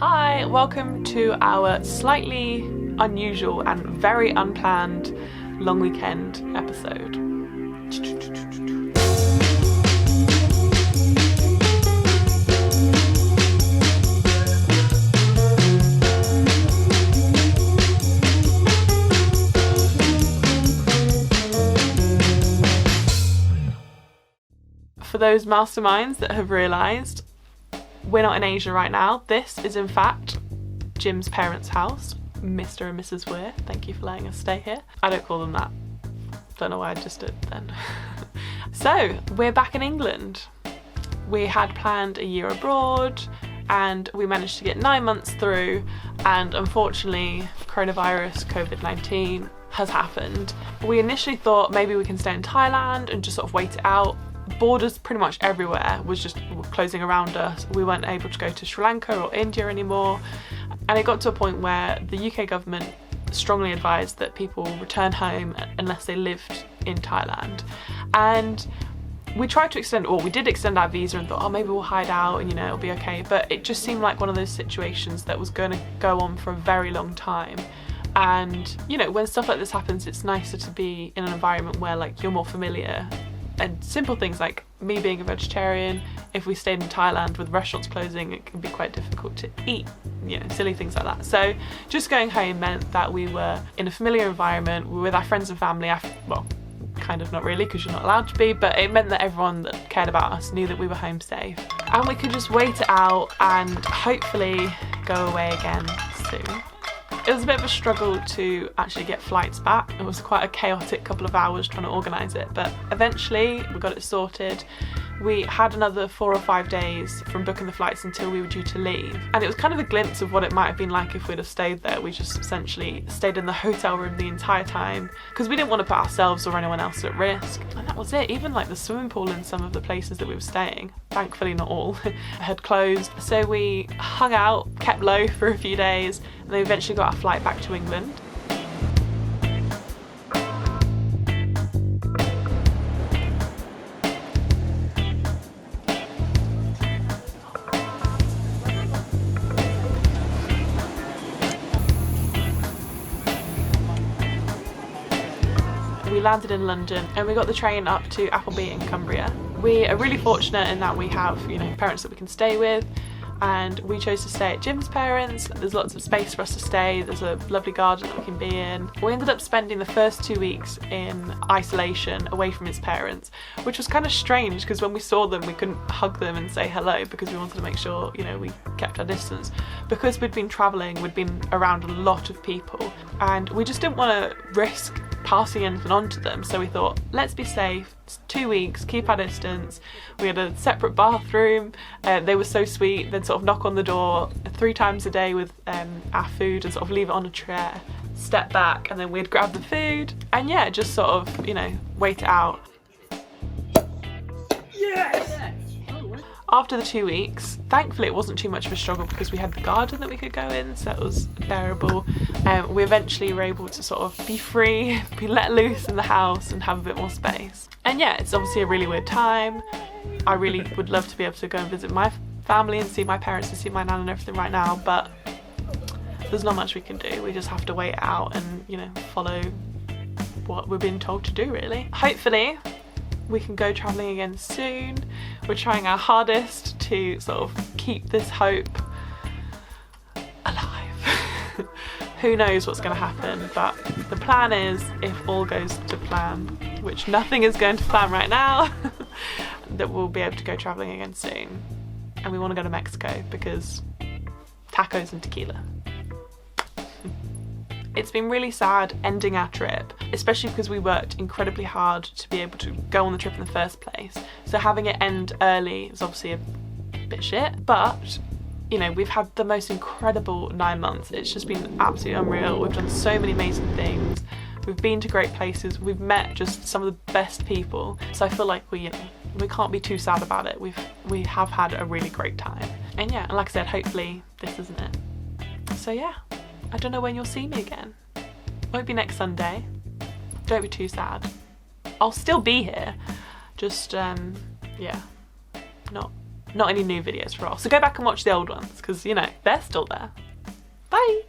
Hi, welcome to our slightly unusual and very unplanned long weekend episode. For those masterminds that have realised, we're not in Asia right now. This is in fact Jim's parents' house, Mr. and Mrs. Weir. Thank you for letting us stay here. I don't call them that. Don't know why I just did then. So, we're back in England. We had planned a year abroad and we managed to get 9 months through, and unfortunately coronavirus, COVID-19 has happened. We initially thought maybe we can stay in Thailand and just sort of wait it out. Borders pretty much everywhere was just closing around us. We weren't able to go to Sri Lanka or India anymore, and it got to a point where the UK government strongly advised that people return home unless they lived in Thailand. And we tried to extend, or we did extend our visa and thought, oh, maybe we'll hide out and it'll be okay, but it just seemed like one of those situations that was going to go on for a very long time. And when stuff like this happens, it's nicer to be in an environment where you're more familiar. And simple things like me being a vegetarian, if we stayed in Thailand with restaurants closing, it can be quite difficult to eat, silly things like that. So just going home meant that we were in a familiar environment, we were with our friends and family. Well, kind of not really, because you're not allowed to be, but it meant that everyone that cared about us knew that we were home safe. And we could just wait it out and hopefully go away again soon. It was a bit of a struggle to actually get flights back. It was quite a chaotic couple of hours trying to organise it, but eventually we got it sorted. We had another 4 or 5 days from booking the flights until we were due to leave. And it was kind of a glimpse of what it might have been like if we'd have stayed there. We just essentially stayed in the hotel room the entire time because we didn't want to put ourselves or anyone else at risk. And that was it. Even the swimming pool in some of the places that we were staying, thankfully not all, had closed. So we hung out, kept low for a few days, and then eventually got our flight back to England. We landed in London and we got the train up to Appleby in Cumbria. We are really fortunate in that we have, parents that we can stay with, and we chose to stay at Jim's parents. There's lots of space for us to stay, there's a lovely garden that we can be in. We ended up spending the first 2 weeks in isolation away from his parents, which was kind of strange because when we saw them we couldn't hug them and say hello because we wanted to make sure, we kept our distance. Because we'd been travelling, we'd been around a lot of people, and we just didn't want to risk passing anything on to them, so we thought, let's be safe. It's 2 weeks, keep our distance. We had a separate bathroom. They were so sweet. They'd sort of knock on the door 3 times a day with our food and sort of leave it on a tray, step back, and then we'd grab the food and just sort of wait it out. Yes! After the 2 weeks, thankfully it wasn't too much of a struggle because we had the garden that we could go in, so it was bearable. We eventually were able to sort of be free, be let loose in the house and have a bit more space. And it's obviously a really weird time. I really would love to be able to go and visit my family and see my parents and see my nan and everything right now, but there's not much we can do. We just have to wait it out and, follow what we're being told to do, really. Hopefully we can go travelling again soon. We're trying our hardest to sort of keep this hope alive. Who knows what's going to happen, but the plan is, if all goes to plan, which nothing is going to plan right now, that we'll be able to go travelling again soon. And we want to go to Mexico because tacos and tequila. It's been really sad ending our trip, especially because we worked incredibly hard to be able to go on the trip in the first place. So having it end early is obviously a bit shit, but we've had the most incredible 9 months. It's just been absolutely unreal. We've done so many amazing things. We've been to great places. We've met just some of the best people. So I feel like we can't be too sad about it. We have had a really great time. And and like I said, hopefully this isn't it. So I don't know when you'll see me again. Won't be next Sunday. Don't be too sad. I'll still be here. Just, not not any new videos for a while. So go back and watch the old ones because, you know, they're still there. Bye!